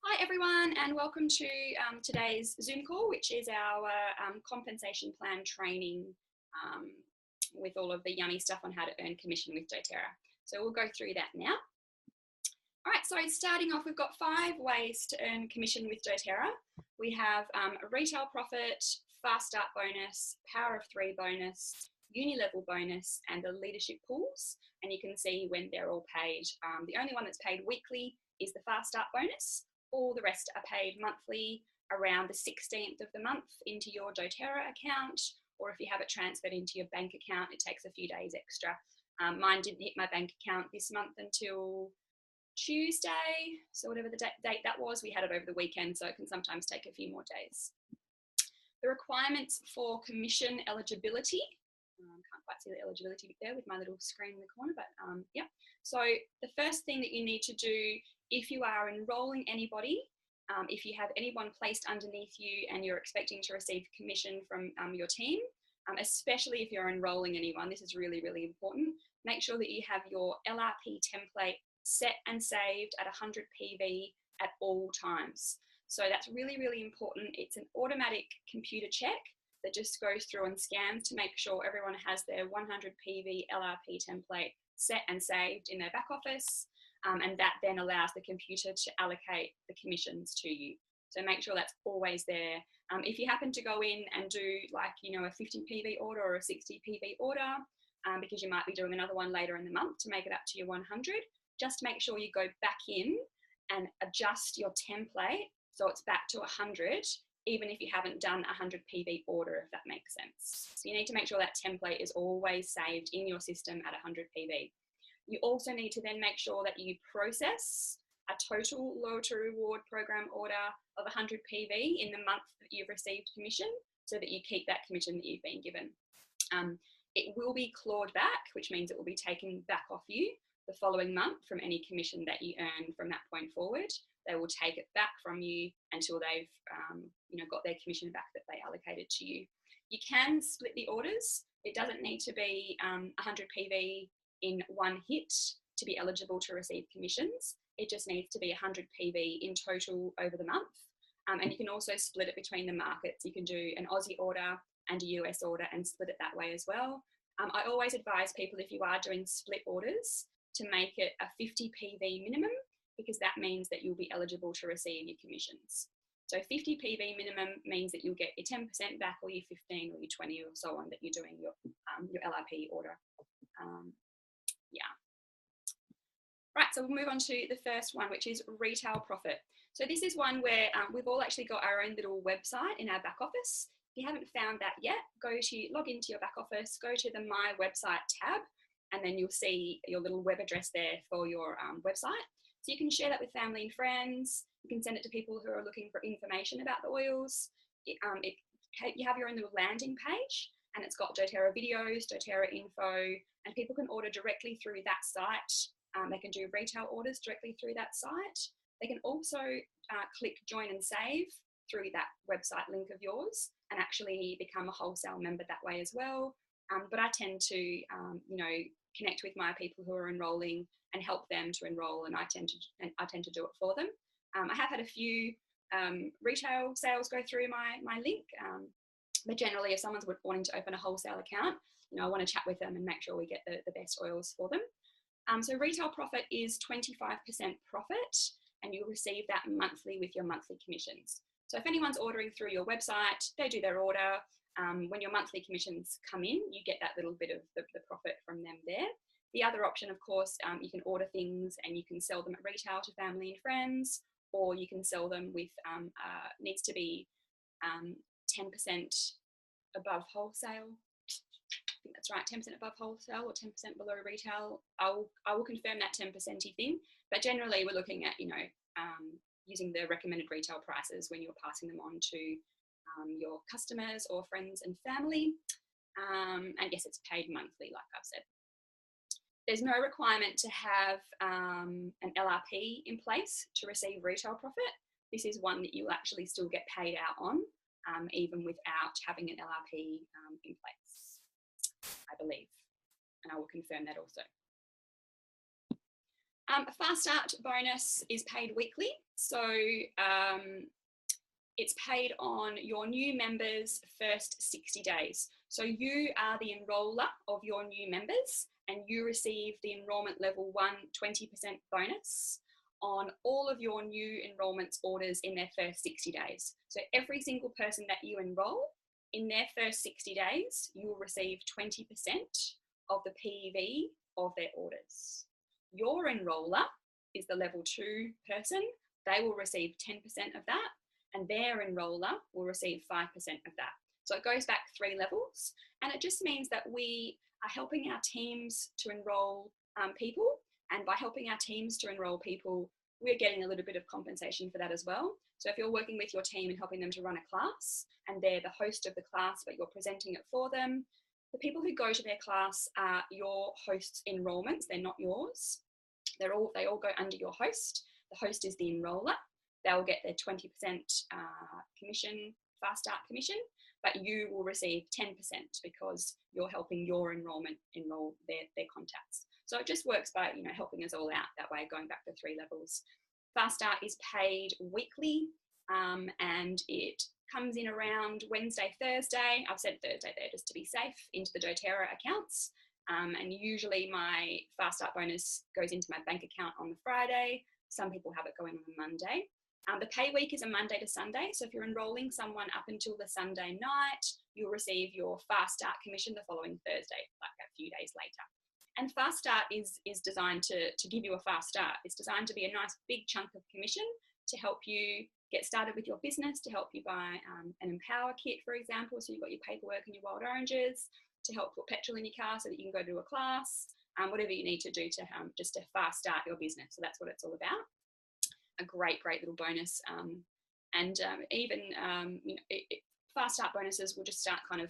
Hi everyone, and welcome to today's Zoom call, which is our compensation plan training with all of the yummy stuff on how to earn commission with doTERRA. So we'll go through that now. All right, so starting off, we've got 5 ways to earn commission with doTERRA. We have a retail profit, fast start bonus, power of 3 bonus, uni level bonus, and the leadership pools. And you can see when they're all paid. The only one that's paid weekly is the fast start bonus. All the rest are paid monthly around the 16th of the month into your doTERRA account, or if you have it transferred into your bank account, it takes a few days extra. Mine didn't hit my bank account this month until Tuesday, so whatever the date that was, we had it over the weekend, so it can sometimes take a few more days. The requirements for commission eligibility, can't quite see the eligibility there with my little screen in the corner, but yeah. So the first thing that you need to do if you are enrolling anybody, if you have anyone placed underneath you and you're expecting to receive commission from your team, especially if you're enrolling anyone, this is really, really important. Make sure that you have your LRP template set and saved at 100 PV at all times. So that's really, really important. It's an automatic computer check that just goes through and scans to make sure everyone has their 100 PV LRP template set and saved in their back office. And that then allows the computer to allocate the commissions to you. So make sure that's always there. If you happen to go in and do like, a 50 PV order or a 60 PV order, because you might be doing another one later in the month to make it up to your 100, just make sure you go back in and adjust your template so it's back to 100, even if you haven't done a 100 PV order, if that makes sense. So you need to make sure that template is always saved in your system at 100 PV. You also need to then make sure that you process a total loyalty reward program order of 100 PV in the month that you've received commission, so that you keep that commission that you've been given. It will be clawed back, which means it will be taken back off you the following month from any commission that you earn from that point forward. They will take it back from you until they've got their commission back that they allocated to you. You can split the orders. It doesn't need to be 100 PV in one hit to be eligible to receive commissions. It just needs to be 100 PV in total over the month. And you can also split it between the markets. You can do an Aussie order and a US order and split it that way as well. I always advise people, if you are doing split orders, to make it a 50 PV minimum, because that means that you'll be eligible to receive your commissions. So 50 PV minimum means that you'll get your 10% back, or your 15 or your 20 or so on that you're doing your LRP order. Yeah. Right, so we'll move on to the first one, which is retail profit. So this is one where we've all actually got our own little website in our back office. If you haven't found that yet, log into your back office, go to the My Website tab, and then you'll see your little web address there for your website. So you can share that with family and friends. You can send it to people who are looking for information about the oils. You have your own little landing page, and it's got doTERRA videos, doTERRA info, and people can order directly through that site. They can do retail orders directly through that site. They can also click join and save through that website link of yours and actually become a wholesale member that way as well. But I tend to, connect with my people who are enrolling and help them to enroll, and I tend to do it for them. I have had a few retail sales go through my link, but generally, if someone's wanting to open a wholesale account, I want to chat with them and make sure we get the best oils for them. So retail profit is 25% profit, and you'll receive that monthly with your monthly commissions. So if anyone's ordering through your website, they do their order. When your monthly commissions come in, you get that little bit of the profit from them there. The other option, of course, you can order things and you can sell them at retail to family and friends, or you can sell them with, needs to be 10% above wholesale. I think that's right, 10% above wholesale or 10% below retail. I will confirm that 10%-y thing, but generally we're looking at, using the recommended retail prices when you're passing them on to your customers or friends and family. And yes, it's paid monthly, like I've said. There's no requirement to have an LRP in place to receive retail profit. This is one that you'll actually still get paid out on, even without having an LRP in place, I believe. And I will confirm that also. A fast start bonus is paid weekly. So it's paid on your new members' first 60 days. So you are the enroller of your new members and you receive the enrolment level 1 20% bonus on all of your new enrolments orders in their first 60 days. So every single person that you enroll in their first 60 days, you will receive 20% of the PEV of their orders. Your enroller is the level 2 person. They will receive 10% of that, and their enroller will receive 5% of that. So it goes back 3 levels, and it just means that we are helping our teams to enroll people, and by helping our teams to enroll people, we're getting a little bit of compensation for that as well. So if you're working with your team and helping them to run a class, and they're the host of the class, but you're presenting it for them, the people who go to their class are your host's enrollments, they're not yours. They all go under your host. The host is the enroller. They'll get their 20% commission, fast start commission, but you will receive 10% because you're helping your enrollment enroll their contacts. So it just works by, you know, helping us all out that way, going back to 3 levels. Fast start is paid weekly, and it comes in around Wednesday, Thursday. I've said Thursday there just to be safe, into the doTERRA accounts. And usually my fast start bonus goes into my bank account on the Friday. Some people have it going on the Monday. The pay week is a Monday to Sunday. So if you're enrolling someone up until the Sunday night, you'll receive your fast start commission the following Thursday, like a few days later. And fast start is designed to give you a fast start. It's designed to be a nice big chunk of commission to help you get started with your business, to help you buy an Empower kit, for example, so you've got your paperwork and your wild oranges, to help put petrol in your car so that you can go to a class, whatever you need to do to just to fast start your business. So that's what it's all about. A great little bonus. Even you know, fast start bonuses will just start kind of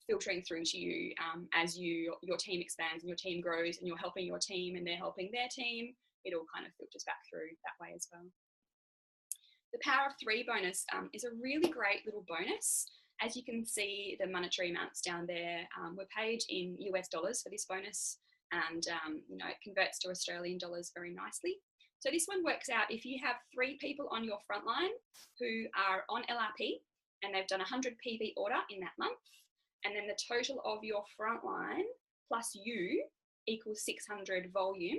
filtering through to you as your team expands and your team grows and you're helping your team and they're helping their team. It all kind of filters back through that way as well. The Power of 3 bonus is a really great little bonus. As you can see, the monetary amounts down there, we're paid in US dollars for this bonus, and you know, it converts to Australian dollars very nicely. So this one works out if you have 3 people on your frontline who are on LRP and they've done 100 PV order in that month, and then the total of your frontline plus you equals 600 volume,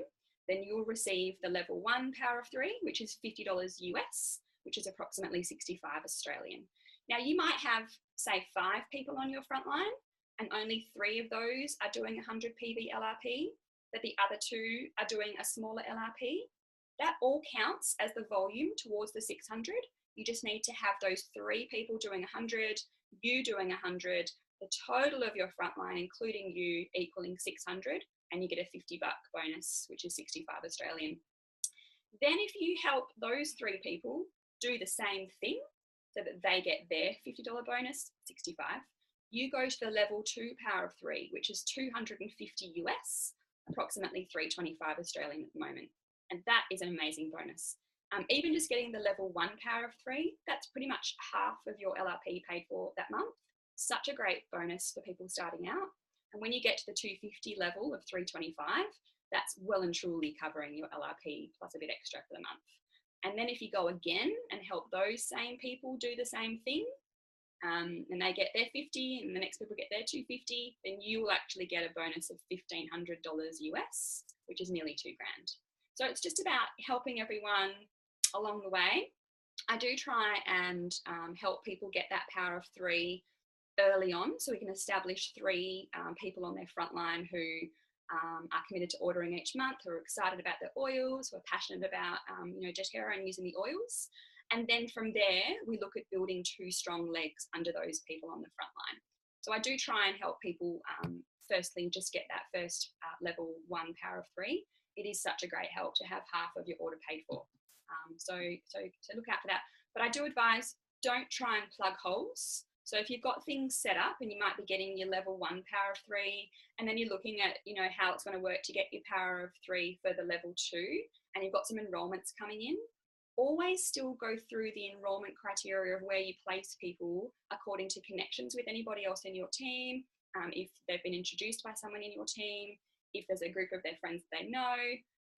then you'll receive the level 1 Power of 3, which is $50 US, which is approximately 65 Australian. Now you might have, say, 5 people on your frontline and only 3 of those are doing 100 PV LRP, but the other 2 are doing a smaller LRP. That all counts as the volume towards the 600. You just need to have those 3 people doing 100, you doing 100, the total of your frontline, including you, equaling 600, and you get a $50 bonus, which is 65 Australian. Then if you help those 3 people do the same thing, so that they get their $50 bonus, 65, you go to the level 2 Power of 3, which is 250 US, approximately 325 Australian at the moment. And that is an amazing bonus. Even just getting the level 1 Power of 3, that's pretty much half of your LRP paid for that month. Such a great bonus for people starting out. And when you get to the 250 level of 325, that's well and truly covering your LRP plus a bit extra for the month. And then if you go again and help those same people do the same thing, and they get their 50 and the next people get their 250, then you will actually get a bonus of $1,500 US, which is nearly $2,000. So it's just about helping everyone along the way. I do try and help people get that Power of 3 early on, so we can establish 3 people on their frontline who are committed to ordering each month, who are excited about their oils, who are passionate about you know, doTERRA and using the oils. And then from there, we look at building 2 strong legs under those people on the frontline. So I do try and help people firstly just get that first level 1 Power of 3. It is such a great help to have half of your order paid for. So look out for that. But I do advise, don't try and plug holes. So if you've got things set up and you might be getting your level 1 Power of 3, and then you're looking at, you know, how it's going to work to get your Power of 3 for the level 2, and you've got some enrollments coming in, always still go through the enrollment criteria of where you place people according to connections with anybody else in your team, if they've been introduced by someone in your team, if there's a group of their friends they know.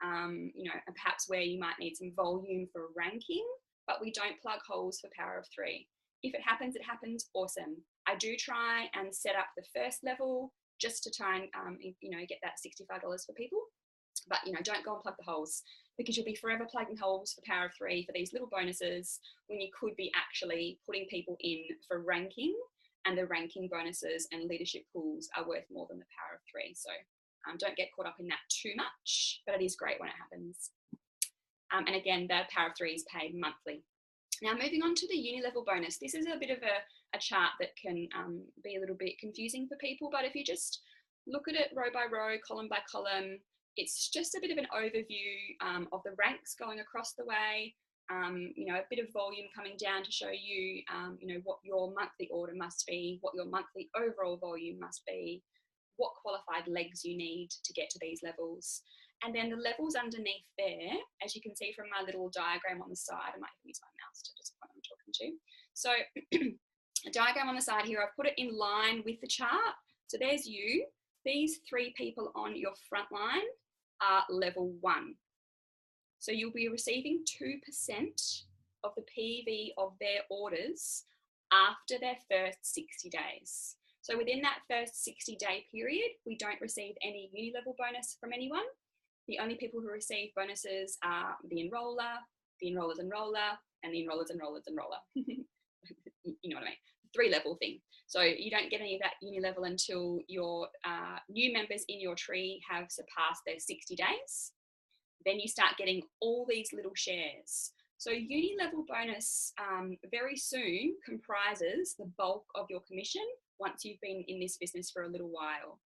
you know, and perhaps where you might need some volume for ranking, but we don't plug holes for power of 3. If it happens, awesome. I do try and set up the first level just to try and, you know, get that $65 for people. But, you know, don't go and plug the holes, because you'll be forever plugging holes for power of 3 for these little bonuses when you could be actually putting people in for ranking, and the ranking bonuses and leadership pools are worth more than the power of 3. So don't get caught up in that too much, but it is great when it happens. And again, the power of 3 is paid monthly. Now, moving on to the uni level bonus, this is a bit of a chart that can be a little bit confusing for people, but if you just look at it row by row, column by column, it's just a bit of an overview of the ranks going across the way, you know, a bit of volume coming down to show you, you know, what your monthly order must be, what your monthly overall volume must be, what qualified legs you need to get to these levels. And then the levels underneath there, as you can see from my little diagram on the side, I might have to use my mouse to just point I'm talking to. So a diagram on the side here, I've put it in line with the chart. So there's you. These 3 people on your front line are level 1. So you'll be receiving 2% of the PV of their orders after their first 60 days. So within that first 60-day period, we don't receive any uni level bonus from anyone. The only people who receive bonuses are the enroller, the enroller's enroller, and the enroller's enroller's enroller. You know what I mean? 3-level thing. So you don't get any of that uni level until your new members in your tree have surpassed their 60 days. Then you start getting all these little shares. So uni level bonus very soon comprises the bulk of your commission once you've been in this business for a little while.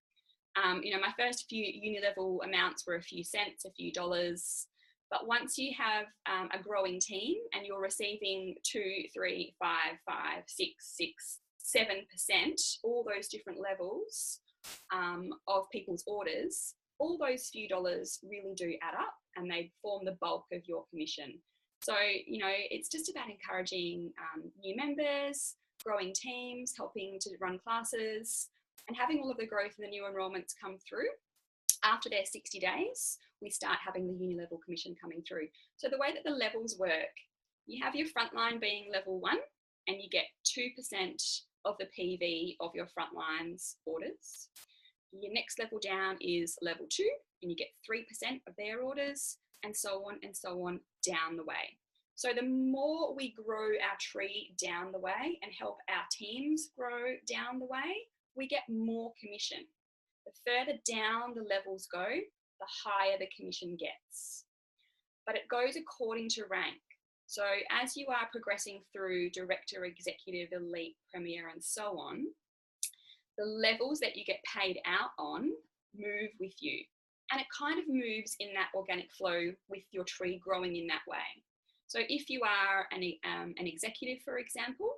You know, my first few uni level amounts were a few cents, a few dollars. But once you have a growing team and you're receiving 2, 3, 5, 5, 6, 7%, all those different levels of people's orders, all those few dollars really do add up and they form the bulk of your commission. So, you know, it's just about encouraging new members, growing teams, helping to run classes, and having all of the growth and the new enrollments come through. After their 60 days, we start having the uni level commission coming through. So the way that the levels work, you have your frontline being level 1, and you get 2% of the PV of your frontline's orders. Your next level down is level 2, and you get 3% of their orders, and so on down the way. So the more we grow our tree down the way and help our teams grow down the way, we get more commission. The further down the levels go, the higher the commission gets. But it goes according to rank. So as you are progressing through director, executive, elite, premier, and so on, the levels that you get paid out on move with you. And it kind of moves in that organic flow with your tree growing in that way. So if you are an executive, for example,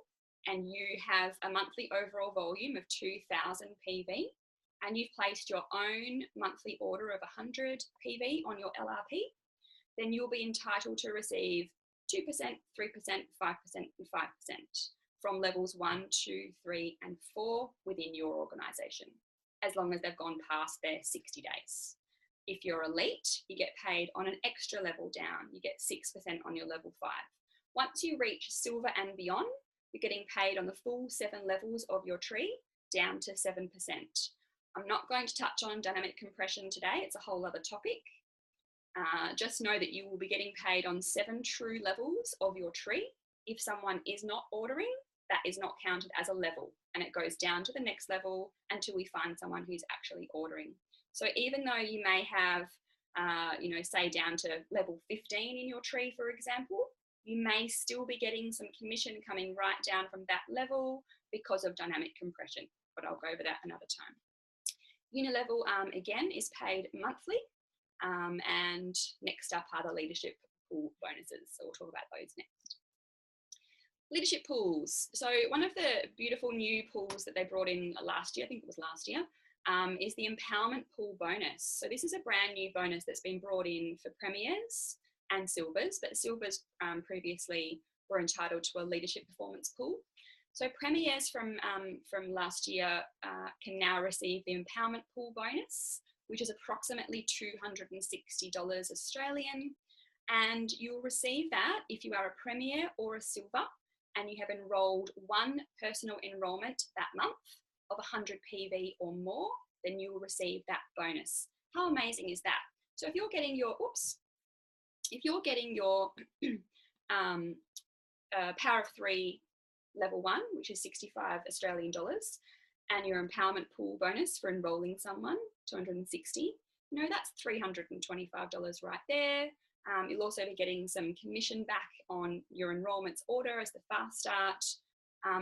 and you have a monthly overall volume of 2,000 PV, and you've placed your own monthly order of 100 PV on your LRP, then you'll be entitled to receive 2%, 3%, 5%, and 5% from levels 1, 2, 3, and 4 within your organisation, as long as they've gone past their 60 days. If you're elite, you get paid on an extra level down. You get 6% on your level 5. Once you reach silver and beyond, you're getting paid on the full 7 levels of your tree down to 7%. I'm not going to touch on dynamic compression today. It's a whole other topic. Just know that you will be getting paid on 7 true levels of your tree. If someone is not ordering, that is not counted as a level, and it goes down to the next level until we find someone who's actually ordering. So even though you may have, you know, say down to level 15 in your tree, for example, you may still be getting some commission coming right down from that level because of dynamic compression, but I'll go over that another time. Unilevel, again, is paid monthly, and next up are the leadership pool bonuses, so we'll talk about those next. Leadership pools. So one of the beautiful new pools that they brought in last year, I think it was last year, is the empowerment pool bonus. So this is a brand new bonus that's been brought in for premiers and silvers, but silvers previously were entitled to a leadership performance pool. So premiers from last year can now receive the empowerment pool bonus, which is approximately $260 Australian. And you'll receive that if you are a Premier or a Silver and you have enrolled one personal enrolment that month of 100 PV or more, then you will receive that bonus. How amazing is that? So if you're getting your, Power of 3 level 1, which is 65 Australian dollars, and your empowerment pool bonus for enrolling someone, 260, that's $325 right there. You'll also be getting some commission back on your enrolments order as the fast start.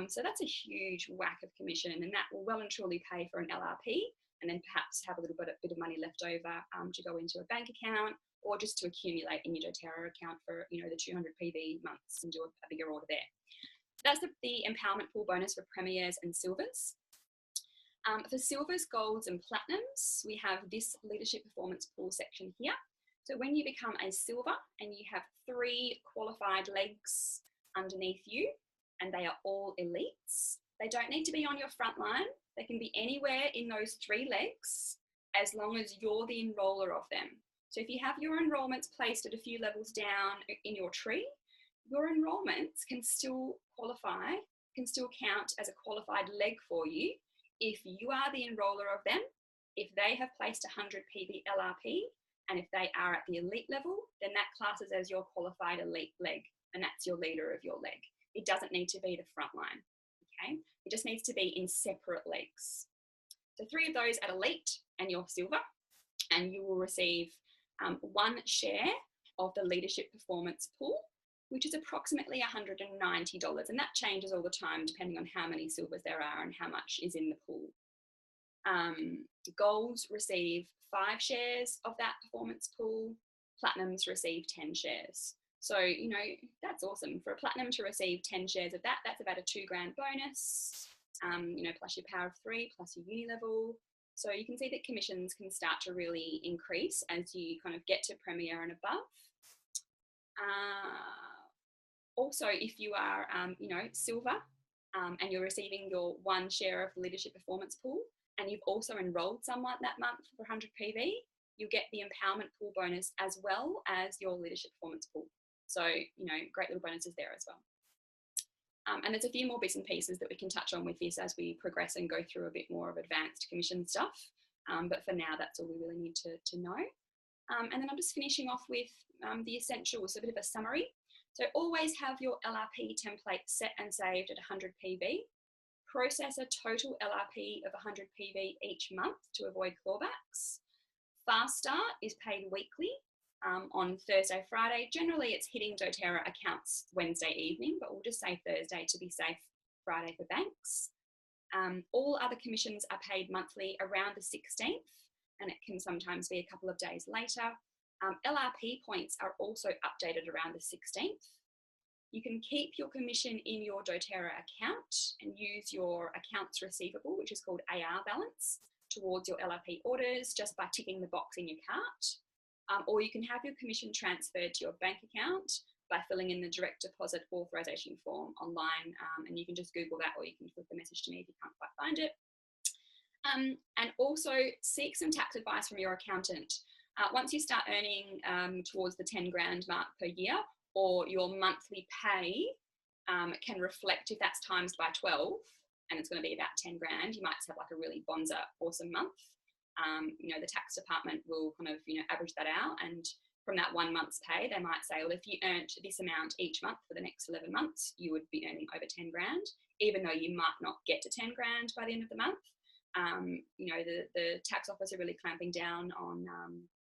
So that's a huge whack of commission, and that will well and truly pay for an LRP, and then perhaps have a little bit of money left over to go into a bank account, or just to accumulate in your doTERRA account for the 200 PV months and do a bigger order there. That's the empowerment pool bonus for Premiers and Silvers. For Silvers, Golds and Platinums, we have this leadership performance pool section here. So when you become a Silver and you have 3 qualified legs underneath you, and they are all elites, they don't need to be on your front line. They can be anywhere in those 3 legs as long as you're the enroller of them. So if you have your enrolments placed at a few levels down in your tree, your enrolments can still qualify, can still count as a qualified leg for you if you are the enroller of them, if they have placed 100 PV LRP, and if they are at the elite level, then that classes as your qualified elite leg, and that's your leader of your leg. It doesn't need to be the front line, okay? It just needs to be in separate legs. So 3 of those at elite and your Silver, and you will receive 1 share of the leadership performance pool, which is approximately $190, and that changes all the time depending on how many Silvers there are and how much is in the pool. Golds receive 5 shares of that performance pool. Platinums receive 10 shares. So, that's awesome. For a Platinum to receive 10 shares of that, that's about a $2,000 bonus, plus your Power of 3, plus your uni level. So you can see that commissions can start to really increase as you kind of get to Premier and above. Also, if you are, Silver, and you're receiving your 1 share of the leadership performance pool, and you've also enrolled someone that month for 100 PV, you'll get the empowerment pool bonus as well as your leadership performance pool. So, great little bonuses there as well. And there's a few more bits and pieces that we can touch on with this as we progress and go through a bit more of advanced commission stuff. But for now, that's all we really need to know. And then I'm just finishing off with the essentials, a bit of a summary. So always have your LRP template set and saved at 100 PV. Process a total LRP of 100 PV each month to avoid clawbacks. Fast Start is paid weekly on Thursday, Friday. Generally, it's hitting doTERRA accounts Wednesday evening, but we'll just say Thursday to be safe, Friday for banks. All other commissions are paid monthly around the 16th, and it can sometimes be a couple of days later. LRP points are also updated around the 16th. You can keep your commission in your doTERRA account and use your accounts receivable, which is called AR balance, towards your LRP orders just by ticking the box in your cart. Or you can have your commission transferred to your bank account by filling in the direct deposit authorization form online, and you can just Google that, or you can flip the message to me if you can't quite find it. And also seek some tax advice from your accountant. Once you start earning towards the 10 grand mark per year, or your monthly pay can reflect, if that's times by 12, and it's going to be about 10 grand, you might have like a really bonza awesome month. The tax department will kind of, average that out, and from that 1 month's pay, they might say, well, if you earned this amount each month for the next 11 months, you would be earning over 10 grand, even though you might not get to 10 grand by the end of the month. The tax office are really clamping down on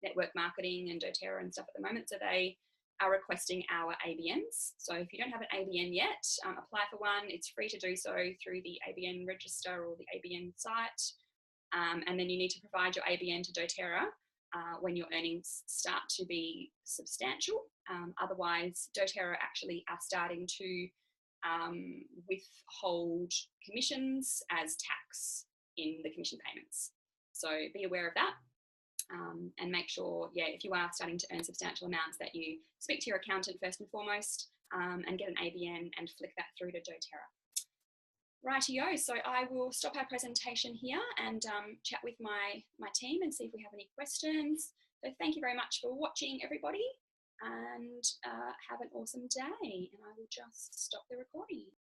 network marketing and doTERRA and stuff at the moment, so they are requesting our ABNs. So if you don't have an ABN yet, apply for one. It's free to do so through the ABN register or the ABN site. And then you need to provide your ABN to doTERRA when your earnings start to be substantial. Otherwise, doTERRA actually are starting to withhold commissions as tax in the commission payments. So be aware of that. And make sure, if you are starting to earn substantial amounts, that you speak to your accountant first and foremost, and get an ABN and flick that through to doTERRA. Rightio, so I will stop our presentation here and chat with my team and see if we have any questions. So thank you very much for watching, everybody, and have an awesome day. And I will just stop the recording.